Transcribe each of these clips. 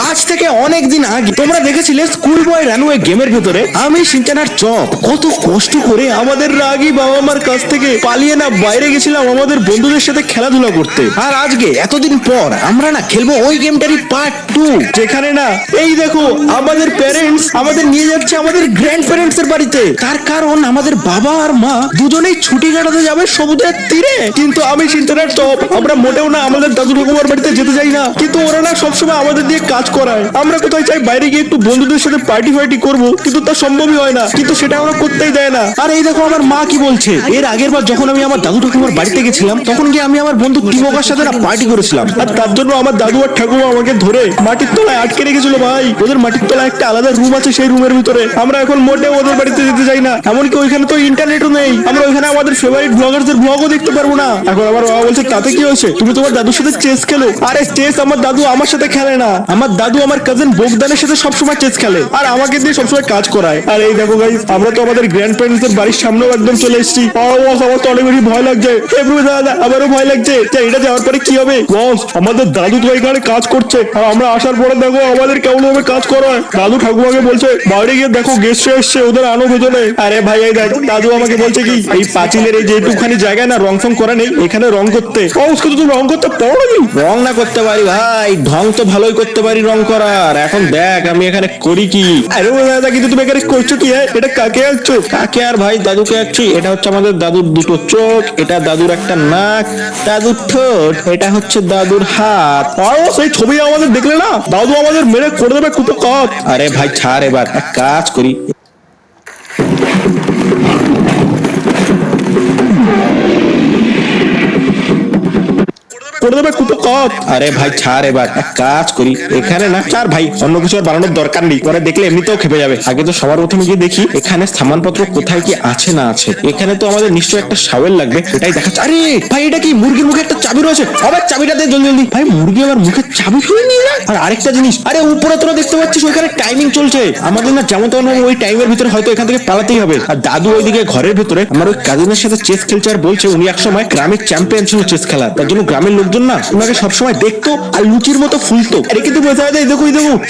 আজ থেকে অনেক দিন আগে তোমরা দেখেছিলে স্কুল বয় রানওয়ে গেমের ভেতরে আমি শিনচান আর চপ কত কষ্ট করে আমাদের রাগী বাবা মার কাছ থেকে পালিয়ে না বাইরে গেছিলাম আমাদের বন্ধুদের সাথে খেলাধুলা করতে। আর আজকে এতদিন পর আমরা না খেলবো ওই গেমটারই পার্ট 2, যেখানে না এই দেখো আমাদের প্যারেন্টস আমাদের নিয়ে যাচ্ছে আমাদের গ্র্যান্ড প্যারেন্টস এর বাড়িতে। তার কারণ আমাদের বাবা আর মা দুজনেই ছুটি কাটাতে যাবে সমুদ্রের তীরে। কিন্তু আমি শিনচান আর চপ আমরা মোটেও না আমাদের দাদু ঠাকুমার বাড়িতে যেতে চাই না, কিন্তু ওরা না সবসময় আমাদের দিয়ে কাজ করায়। আমরা কোথায় চাই বাইরে গিয়ে একটু বন্ধুদের সাথে পার্টি ফার্টি করবো, কিন্তু তা সম্ভবই হয় না, কিন্তু সেটা আমরা করতেই দেয় না। আর এই দেখো আমার মা কি বলছে, এর আগের বার যখন আমি আমার দাদু ঠাকুমার বাড়িতে গেছিলাম তখন গিয়ে আমি আমার বন্ধু টিমোকার সাথে না পার্টি করেছিলাম, আর তার জন্য আমার দাদু আর ঠাকুমা আমাকে ধরে মাটির তলায় আটকে রেখেছিল। ভাই ওদের মাটির তলায় একটা আলাদা রুম আছে, সেই রুমের ভিতরে আমরা এখন মোটেও ওদের বাড়িতে যেতে চাই না। এমনকি ওইখানে তো ইন্টারনেটও নেই, আমরা ওইখানে আমাদের ফেভারিট ব্লগারদের ব্লগও দেখতে পারবো না। এখন আমার বাবা বলছে তাতে কি হয়েছে, তুমি তোমার দাদুর সাথে চেস খেলো। আরে চেস আমার দাদু আমার সাথে খেলে না, আমার দাদু আমার কাজিন বোগদানের সাথে সবসময় চেস খেলে আর আমাকে দিয়ে সবসময় কাজ করায়। আর এই দেখো গাইস আমরা তো আমাদের গ্র্যান্ড প্যারেন্টস এর বাড়ির সামনেও একদম চলে এসেছি। আমার তো অনেক বেশি ভয় লাগছে, দাদা আমারও ভয় লাগছে। এটা যাওয়ার পরে কি হবে বস, আমাদের দাদু তো এখানে কাজ করছে আর আমরা আসার পরে দেখো আমাদের কেমন ভাবে কাজ করায়। দাদু ঠাকুমাকে বলছে বাইরে গিয়ে দেখো গেস্ট এসছে ওদের আনো ভেতরে। আরে ভাই এই দেখ দাদু আমাকে বলছে কি এই পাঁচিলের এই যেটুকখানি জায়গায় না রং ফং করা নেই, এখানে রং করতে। তুমি রং করতে পারো নাকি? রং না করতে পারি ভাই, ঢং তো ভালোই করতে পারি রং করার। এখন দেখ আমি এখানে করি কি। আরে দাদা কিন্তু তুমি এখানে করছো কি? এটা কাকে আঁকছো? কাকে আর ভাই দাদুকে আঁকছি। এটা হচ্ছে আমাদের দাদুর দুটো চোখ, এটা দাদুর একটা নাক, দাদুর ঠোঁট, এটা হচ্ছে দাদুর হাত। সেই ছবি আমাদের দেখলে না দাদু আমাদের মেরে করে দেবে কুপকাত। আরে ভাই ছাড়, এবার এক কাজ করি, করে দেবে কুপকাত। আরে ভাই ছাড়, এবার এক কাজ করি, এখানে না চার ভাই অন্য কিছু আর বানানোর দরকার নেই, পরে দেখলে এমনিতেও খেপে যাবে। আগে তো সবার প্রথমে গিয়ে দেখি এখানে সামানপত্র কোথায় কি আছে না আছে। এখানে তো আমাদের নিশ্চয়ই একটা শাওয়েল লাগবে, এটাই দেখাচ্ছে। আরে ভাই এটা কি মুরগির মুখে একটা চাবি রয়েছে, আবার চাবিটা দে জলদি জলদি। ভাই মুরগি আবার মুখে চাবি ফেলে নিয়ে যায়। আর আরেকটা জিনিস, আরে উপরে তোরা দেখতে পাচ্ছিস ওইখানে টাইমিং চলছে, আমাদের না যেমন তেমন ওই টাইমের ভিতরে হয়তো এখান থেকে পালাতেই হবে। আর দাদু ওইদিকে ঘরের ভিতরে আমার ওই কাজিনের সাথে চেস খেলছে আর বলছে উনি একসময় গ্রামের চ্যাম্পিয়ন ছিল চেস খেলার, তার জন্য গ্রামের লোকজন না ওনাকে সবসময় দেখতো আর লুচির মতো ফুলতো। আরে কিন্তু বোঝা যায় দেখো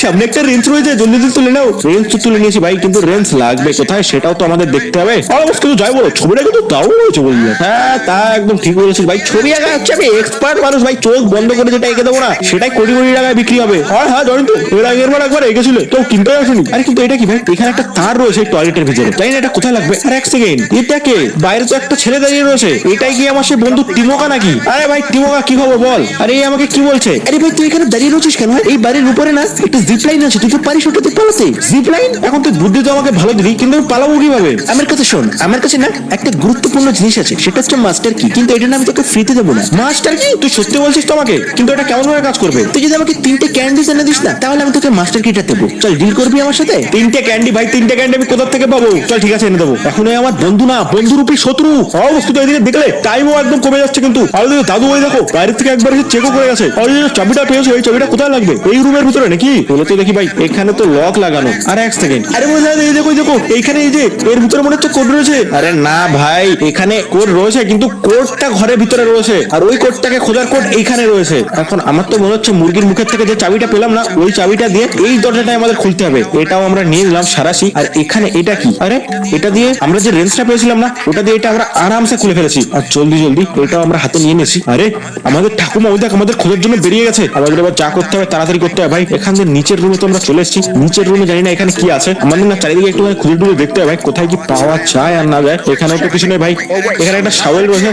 সামনে একটা রেঞ্জ রয়েছে, জলদি জলদি তুলে নাও। রেঞ্জ তো তুলে নিয়েছি ভাই, কিন্তু রেঞ্জ লাগবে কোথায় সেটাও তো আমাদের দেখতে হবে। কিন্তু যাই বলো ছবিটা কিন্তু তাও হয়েছে বললে। হ্যাঁ তা একদম ঠিক বলেছিস ভাই, ছবি আঁকা হচ্ছে আমি এক্সপার্ট মানুষ ভাই, চোখ বন্ধ করে যেটা এঁকে দেবো না সেটাই কোটি কোটি টাকায় বিক্রি হবে। হ্যাঁ জানি তো, এর আগের বার একবার এঁকেছিল তো কিনতে আসেনি। আরে কিন্তু এটা কি ভাই, এখানে একটা তার রয়েছে টয়লেটের ভিতরে, তাই না? এটা কোথায় লাগবে? আর এক সেকেন্ড, এটাকে বাইরে তো একটা ছেলে দাঁড়িয়ে রয়েছে, এটাই কি আমার সে বন্ধু টিমোকা নাকি? আরে ভাই টিমোকা কি খবর বল? আরে আমাকে কি বলছে? আরে ভাই তুই এখানে দাঁড়িয়ে রয়েছিস কেন? এই বাড়ির উপরে না একটা জিপ লাইন আছে, তুই তো পারিস ওটাতে পালাতে। Zip line? এখন তুই বুদ্ধি তো আমাকে ভালো দিলি, কিন্তু আমি পালাবো কিভাবে? আমার কাছে শোন, আমার কাছে না একটা গুরুত্বপূর্ণ জিনিস আছে, সেটা হচ্ছে মাস্টার কি, কিন্তু এটা না আমি তোকে ফ্রিতে দেবো না। মাস্টার কি? তুই সত্যি বলছিস তো আমাকে? কিন্তু এটা কেমন ভাবে কাজ করবে? তুই যদি আমাকে 3টে ক্যান্ডি এনে দিস না তাহলে আমি তোকে মাস্টার কিটা দেবো। চল ডিল করবি আমার সাথে? 3টে ক্যান্ডি? ভাই 3টে ক্যান্ডি আমি কোথা থেকে পাবো? চল ঠিক আছে এনে দেবো। এখন আমার বন্ধু না, বন্ধুরূপী শত্রু। অবস্থা তো এদিকে দেখলে টাইমও একদম কমে যাচ্ছে। কিন্তু আরে দাদু ওই দেখো বাইরে থেকে একবার এসে চেকও করে গেছে। আর চাবিটা পেয়েছো, এই চাবিটা কোথায় লাগবে? এই রুমের ভিতরে নাকি? বলে তো দেখি ভাই এখানে তো লক লাগানো। আরে এক সেকেন্ড, আরে এই দেখো এইখানে এই যে এর ভিতরে মনে হচ্ছে কোড রয়েছে। আরে না ভাই এখানে কোড রয়েছে, কিন্তু কোডটা ঘরের ভিতরে রয়েছে আর ওই কোডটাকে খোঁজার কোড এইখানে রয়েছে। এখন আমার তো মনে হচ্ছে মুরগির মুখের থেকে যে চাবিটা পেলাম না ওই চাবিটা দিয়ে এই দরজাটা আমাদের খুলতে হবে। এটাও আমরা নিয়ে নিলাম সারাশি। আর এখানে এটা কি? আরে এটা দিয়ে আমরা যে রেঞ্জটা পেয়েছিলাম না ওটা দিয়ে এটা আমরা আরামসে খুলে ফেলেছি। আর জলদি জলদি এটাও আমরা হাতে নিয়ে নিয়েছি। আরে আমাদের ঠাকুমা ওই দেখ আমাদের খোঁজার জন্য বেরিয়ে গেছে। আমাদের এবার যা করতে হবে তাড়াতাড়ি করতে হবে ভাই। এখান থেকে নিচের রুমে তো আমরা চলে এসেছি, নিচের রুমে জানি না এখানে কি আছে। আমাদের না চারিদিকে একটু খুঁজে টুজে দেখতে হবে ভাই কোথায় কি পাওয়া যায় আর না যায়। এখানে তো কিছু নেই ভাই, এখানে একটা শাওয়েল রয়েছে।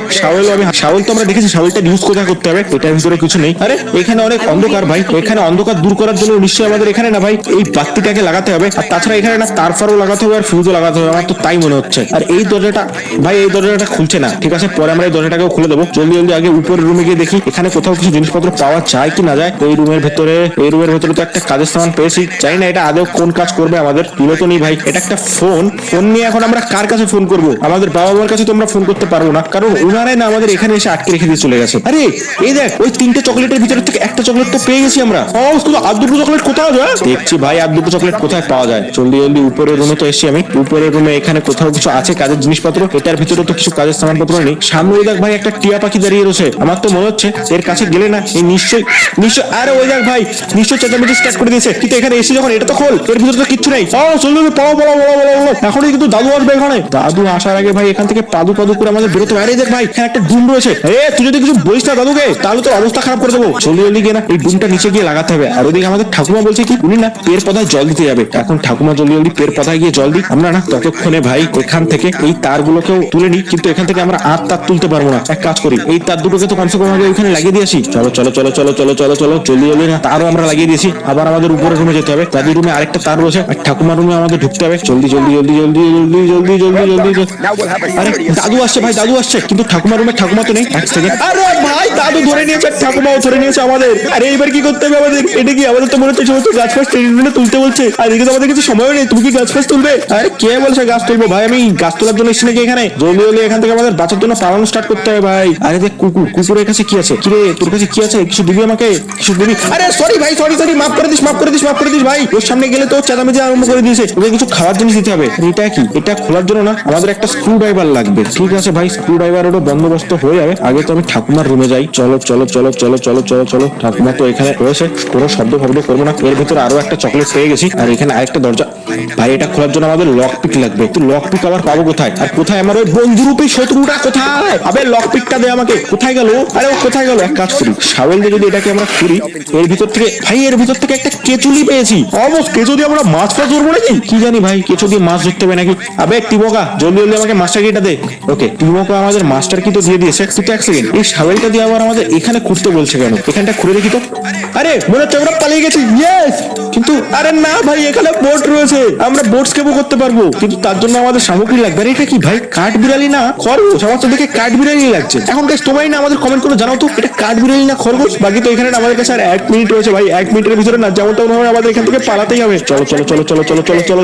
শাওয়েল তো আমরা দেখেছি, শাওয়েলটা ইউজ কোথায় করতে হবে এটার ভিতরে কিছু নেই। আরে এখানে অনেক অন্ধকার ভাই, এখানে অন্ধকার দূর করার জন্য নিশ্চয়ই আমাদের এখানে না ভাই এই বাতিটাকে লাগাতে হবে। আর তাছাড়া এখানে না তারফারও লাগাতে হবে আর ফিউজও লাগাতে হবে, আমার তো তাই মনে হচ্ছে। আর এই দরজাটা ভাই, এই দরজাটা খুলছে না। ঠিক আছে পরে আমরা এই দরজাটাকেও খুলে দেবো। জলদি জলদি আগে উপরের রুমে গিয়ে দেখি এখানে কোথাও কিছু জিনিসপত্র পাওয়া যায় কি না যায়। এই রুমের ভেতরে তো একটা কাজের সামান পেয়েছি, জানি না এটা আদৌ কোন কাজ করবে আমাদের। তুলে তো নেই ভাই, এটা একটা ফোন। ফোন নিয়ে এখন আমরা কার কাছে ফোন করবো? আমাদের বাবা মার কাছে তো আমরা ফোন করতে পারবো না, কারণ ওনারাই না আমাদের এখানে এসে আটকে রেখে দিয়ে চলে গেছে। আরে এই দেখ ওই 3টে চকলেটের ভিতরে থেকে একটা চকলেট তো পেয়ে গেছি আমরা। আর দুটো চকলেট কোথায় যায় দেখছি ভাই, আর দুটো চকলেট কোথায় পাওয়া যায়। জলদি জলদি উপরের রুমে তো এসছি আমি। উপরের রুমে এখানে কোথাও কিছু আছে কাজের জিনিসপত্র, এটার ভিতরে তো কিছু কাজের সামানপত্র নেই। সামনে দেখ ভাই একটা টিয়া পাখি দাঁড়িয়ে রয়েছে, আমার তো মনে হচ্ছে এর কাছে গেলে না এই নিশ্চয়ই আরে ওই দেখ ভাই নিশ্চয়ই চেঁচামেচি স্টার্ট করে দিয়েছে, কিন্তু এখানে এসে যখন এটা তো খোল, এর ভিতরে তো কিচ্ছু নেই। চলো পাও এখনই কিন্তু দাদু আসবে এখানে। দাদু আসার আগে ভাই এখান থেকে পাদু করে আমাদের বেরোতে বাইরে দেখ ভাই, এখানে একটা ডুম রয়েছে। তুই যদি কিছু বলিস না দাদুকে তাহলে তোর অবস্থা খারাপ করে দেবো। জলদি গিয়ে না এই ডুমটা নিচে গিয়ে লাগাতে হবে। আর ওদিকে আমাদের ঠাকুমা বলছে কি উনি না পের পদায় জল দিতে যাবে। এখন ঠাকুমা জলদি পের পদায় গিয়ে জল দিই। আমরা না ততক্ষণে ভাই এখান থেকে এই তারগুলোকেও তুলে নিই, কিন্তু এখান থেকে আমরা তার তুলতে পারবো না। এক কাজ করি এই তার দুটোকে তো কমসে কম আগে ওইখানে লাগিয়ে দিয়ে আসি। চলো জলদি না তারও আমরা লাগিয়ে দিয়েছি। আবার আমাদের উপরে রুমে যেতে হবে। দাদির রুমে আরেকটা তার রয়েছে, আর ঠাকুমার রুমে আমাদের ঢুকতে হবে। জলদি আরে দাদু আসছে ভাই, দাদু আসছে, কিন্তু ঠাকুমার রুমে ঠাকুমা তো নেই। এক সেকেন্ড, আরে ভাই দাদু ধরে নিয়েছে, ঠাকুমাও ধরে নিয়েছে আমাদের। আরে এইবার কি করতে হবে আমাদের? এটা কি আমাদের তো মনে হচ্ছে সমস্ত গাছ ফাছ টেনে তুলতে বলছে, আর এদিকে তো আমাদের কিছু সময়ও নেই। তুমি কি গাছ ফাছ তুলবে? আরে কে বলছে গাছ তুলবো? ভাই আমি গাছ তোলার জন্য এসেছি নাকি এখানে? জলদি এখান থেকে আমাদের বাঁচার জন্য পালানো স্টার্ট করতে হবে ভাই। আরে দেখ কুকুরের কাছে কি আছে? কিরে তোর কাছে কি আছে? কিছু দিবি আমাকে? কিছু দিবি? আরে সরি ভাই, সরি মাফ করে দিস ভাই। ওর সামনে গেলে তো চেঁচামেচি আরম্ভ করে দিয়েছে। ওকে কিছু খাওয়ার জিনিস দিতে হবে। এটা কি? এটা খোলার জন্য না আমাদের একটা স্ক্রু ড্রাইভার লাগবে। ঠিক আছে ভাই, স্ক্রু ড্রাইভারেরও বন্দোবস্ত হয়ে যাবে। আগে তো আমি ঠাকুমার রুমে যাই। চলো ঠাকুমা তো এখানে রয়েছে, কোনো শব্দ করবো না। এর ভিতরে আরো একটা চকলেট পেয়ে গেছি, আর এখানে আরেকটা দরজা। ভাই এটা খোলার জন্য আমাদের লক পিক লাগবে। তো লক পিক আবার পাবো কোথায়? আর কোথায় আমার ওই বন্ধুরূপী শত্রুটা কোথায়? আবে লক পিকটা দে আমাকে। কোথায় গেল? আরে ও কোথায় গেল? এক কাজ করি, শাওয়েল দিয়ে যদি এটাকে আমরা খুলি, এর ভিতর থেকে একটা কেঁচুলি পেয়েছি। অলমোস্ট কেঁচো দিয়ে আমরা মাছ ধরবো নাকি কি জানি ভাই, কেঁচো দিয়ে মাছ ধরতে হবে নাকি? আবে টিমোকা জলদি আমাকে মাস্টার কিটা দে। ওকে টিমোকা আমাদের মাস্টার কি তো দিয়ে দিয়েছে। কিন্তু এক সেকেন্ড, এই শাওয়েলটা দিয়ে আবার আমাদের এখানে খুঁড়তে বলছে কেন? এখানটা খুলে দেখি তো। আরে মনে হচ্ছে আমরা পালিয়ে গেছি। ইয়েস, কিন্তু আরে না ভাই, এখানে বোট রয়েছে, আমরা বোট স্কেপও করতে পারবো, কিন্তু তার জন্য আমাদের সামগ্রী লাগবে। আর এটা কি ভাই? কাঠ বিড়ালি না খরগোশ? আমার তো দেখে কাঠ বিড়ালি লাগছে। এখন গাইস তোমরাই না আমাদের কমেন্ট করে জানাও তো এটা কাঠ বিড়ালি না খরগোশ। বাকি তো এখানে আমাদের কাছে আর 1 মিনিট রয়েছে ভাই। 1 মিনিটের ভিতরে না যেমনটা মনে হয় আমাদের এখান থেকে পালাতেই হবে। চলো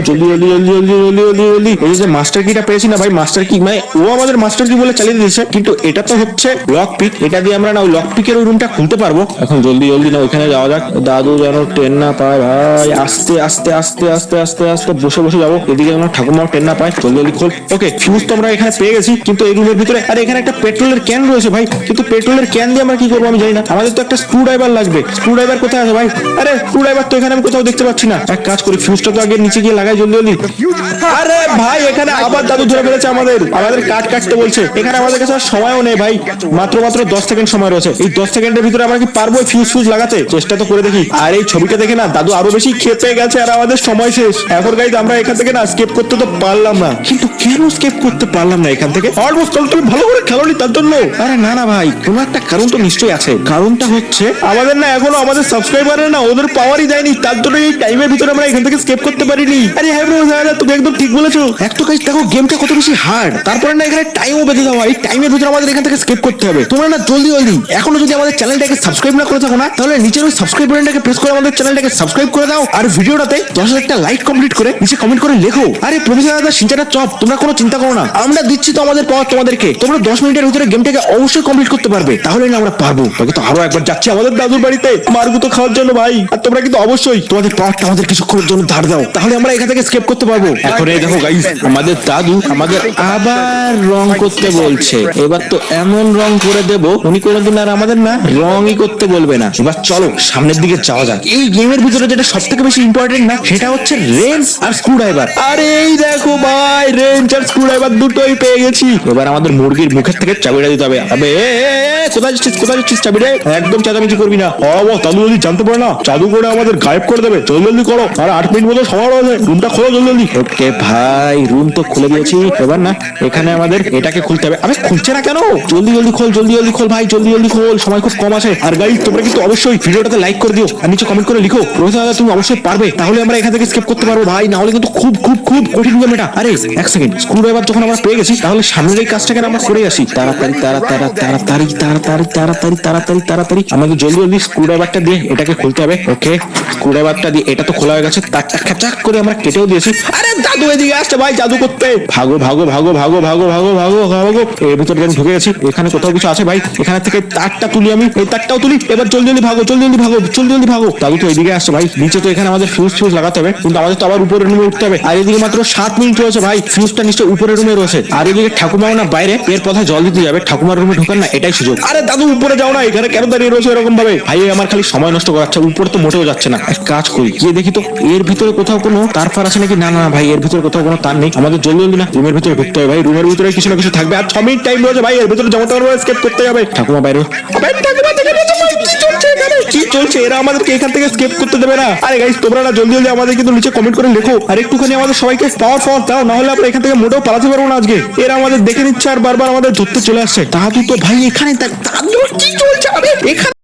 জলদি। এই যে মাস্টার কিটা পেয়েছি না ভাই, মাস্টার কি মানে ও আমাদের মাস্টার কি বলে চালিয়ে দিয়েছে, কিন্তু এটা তো হচ্ছে লক পিক। এটা দিয়ে আমরা না ওই লক পিকের ওই রুমটা খুলতে পারবো। এখন জলদি না ওইখানে যাওয়া যাক। দাদু যেন ট্রেন না পায় ভাই। আস্তে বসে যাবো। এদিকে যেন ঠাকুমাও ট্রেন না পায়। জলদি খোল। ওকে ফিউজ তো আমরা এখানে পেয়ে গেছি, কিন্তু এই রুমের ভিতরে আর এখানে একটা পেট্রোলের ক্যান রয়েছে ভাই, কিন্তু পেট্রোলের ক্যান দিয়ে আমরা কি করবো আমি জানি না। আমাদের তো একটা স্ক্রু ড্রাইভার লাগবে। স্ক্রু ড্রাইভার কোথায় আছে ভাই? আরে স্ক্রু ড্রাইভার তো এখানে আমি কোথাও দেখতে পাচ্ছি না। এক কাজ করি, ফিউজটা তো আগে নিচে গিয়ে লাগাই জলদি। আরে ভাই এখানে আবার দাদু ধরে ফেলেছে আমাদের কাট কাটতে বলছে। এখানে আমাদের কাছে আর সময়ও নেই ভাই, মাত্র 10 সেকেন্ড সময় রয়েছে। এই 10 সেকেন্ডের ভিতরে আমরা কি পারবো ফিউজ লাগাতে? চেষ্টা তো করে দেখি। আর এই ছবিটা দেখে না দাদু আরো বেশি খেপে গেছে, আর আমাদের সময় শেষ। এখন গাইজ আমরা এখান থেকে না স্কেপ করতে তো পারলাম না, কিন্তু কেন স্কেপ করতে পারলাম না এখান থেকে? অলমোস্ট তুমি ভালো করে খেলোনি তার জন্য? আরে না ভাই, কোনো একটা কারণ তো নিশ্চয়ই আছে। কারণটা হচ্ছে আমাদের না এখনো আমাদের সাবস্ক্রাইবারের না ওদের পাওয়ারই যায়নি, তার জন্য এই টাইমের ভিতরে আমরা এখান থেকে স্কেপ করতে পারিনি। আরে হ্যাঁ ব্রো, তুমি একদম ঠিক বলেছো। একটা গাইজ দেখো গেমটা কত বেশি হার্ড, তারপরে না এখানে টাইমও বেঁধে দেওয়া। এই টাইমের ভিতরে আমাদের এখান থেকে স্কেপ করতে হবে। তোমরা না জলদি এখনো যদি আমাদের চ্যানেলটাকে সাবস্ক্রাইব না করে থাকো না, তাহলে নিচের ওই সাবস্ক্রাইব বাটনটাকে প্রেস করে আমাদের চ্যানেলটাকে সাবস্ক্রাইব করে দাও। আর ভিডিওটাতে 10,000টা লাইক কমপ্লিট করে নিচে কমেন্ট করে লেখো, আরে প্রফেসর দাদা সিনচাটা চপ। তোমরা কোনো চিন্তা করো না, আমরা দিচ্ছি তো আমাদের পাওয়ার তোমাদেরকে। তোমরা 10 মিনিটের ভিতরে গেমটাকে অবশ্যই কমপ্লিট করতে পারবে, তাহলে না আমরা পারবো। তবে তো আরো একবার যাচ্ছি আমাদের দাদুর বাড়িতে মারগুতো খাওয়ার জন্য ভাই। আর তোমরা কিন্তু অবশ্যই তোমাদের পাওয়ারটা আমাদের কিছুক্ষণের জন্য ধার দাও, তাহলে আমরা এখান থেকে স্কেপ করতে পারবো। এখন এই দেখো গাইস, আমাদের দাদু আমাদের আবার রং করতে বলছে। এবার তো এমন রং করে দেব উনি কোনোদিন আর আমাদের না রংই করতে বলবে না। এবার চলো সামনের দিকে যাওয়া যাক। এই গেমের ভিতরে যেটা সব থেকে বেশি ইম্পর্টেন্ট না, সেটা হচ্ছে রেঞ্জ আর স্ক্রু ড্রাইভার। আরে এই দেখো ভাই, রেঞ্জ আর স্ক্রু ড্রাইভার দুটোই পেয়ে গেছি। এবার আমাদের মুরগির মুখের থেকে চাবিটা দিতে হবে। আবে কোথায় যাচ্ছিস চাবিটা? একদম চেঁচামেচি করবি না। দাদু যদি জানতে পারে না, জাদু করে আমাদের গায়েব করে দেবে। জলদি করো, আর 8 মিনিট মতো সময় রয়েছে। রুমটা খোলো জলদি। ওকে ভাই, রুম তো খুলে দিয়েছি। এবার না এখানে আমাদের এটাকে খুলতে হবে। আবে খুলছে না কেন? জলদি খোল, জলদি খোল ভাই, জলদি খোল, সময় খুব কম আছে। আর গাইস তোমরা কিন্তু অবশ্যই ভিডিওটাতে লাইক করে দিও, আর নিচে কমেন্ট করে লিখো রোহিত দাদা তুমি অবশ্যই পারবে, তাহলে আমরা এখান থেকে স্কেপ করতে পারবো ভাই। না হলে কিন্তু খুব কঠিন গেম এটা। আরে এক সেকেন্ড, স্ক্রু ড্রাইভার যখন আমরা পেয়ে গেছি, তাহলে সামনের এই কাজটাকে আমরা করে আসি। তাড়াতাড়ি আমাদের জলদি স্ক্রু ড্রাইভারটা দিয়ে এটাকে খুলতে হবে। ওকে স্ক্রু ড্রাইভারটা দিয়ে এটা তো খোলা হয়ে গেছে, তারটা খাচাক করে আমরা কেটেও দিয়েছি। আরে দাদু এদিকে আসছে ভাই জাদু করতে। ভাগো। এর ভিতরে আমি ঢুকে গেছি। এখানে কোথাও কিছু আছে ভাই, এখানে থেকে তারটা তুলি আমি, এই তারটাও তুলি। এবার জলদি ভাগো। দাদু তো এদিকে আসছে ভাই, নিচে যেহেতু এখানে আমাদের ফিউজ লাগাতে হবে, কিন্তু আমাদের তো আবার উপরের রুমে উঠতে হবে। আর এদিকে মাত্র 7 মিনিট রয়েছে ভাই, ফিউজটা নিশ্চয় উপরের রুমে রয়েছে। আর এদিকে ঠাকুমাও না বাইরে, এর পথে জল দিতে যাবে, ঠাকুমার রুমে ঢোকার না এটাই সুযোগ। আরে দাদু উপরে যাও না, এখানে কেন দাঁড়িয়ে রয়েছে এরকম ভাবে? ভাই আমার খালি সময় নষ্ট করাচ্ছে, উপরে তো মোটেও যাচ্ছে না। এক কাজ করি, গিয়ে দেখি তো এর ভিতরে কোথাও কোনো তার ফার আছে নাকি। না না ভাই, এর ভিতরে কোথাও কোনো তার নেই। আমাদের জলদি না রুমের ভিতরে ঢুকতে হবে ভাই, রুমের ভিতরে কিছু না কিছু থাকবে। আর 6 মিনিট টাইম রয়েছে ভাই, এর ভিতরে যেমনটা স্কেপ করতে হবে। ঠাকুমা বাইরে, কি চলছে? এরা আমাদেরকে এখান থেকে স্কেপ করতে দেবে না। আরে গাইস, তোমরা না জলদি আমাদের কিন্তু নিচে কমেন্ট করে লেখো, আর একটুখানি আমাদের সবাইকে পাওয়ার দাও, না হলে আমরা এখান থেকে মোটেও পালাতে পারবো না আজকে। এরা আমাদের দেখে নিচ্ছে আর বারবার আমাদের ধরতে চলে আসছে। দাদু তো ভাই এখানে, দাদু কি চলছে? আরে এখানে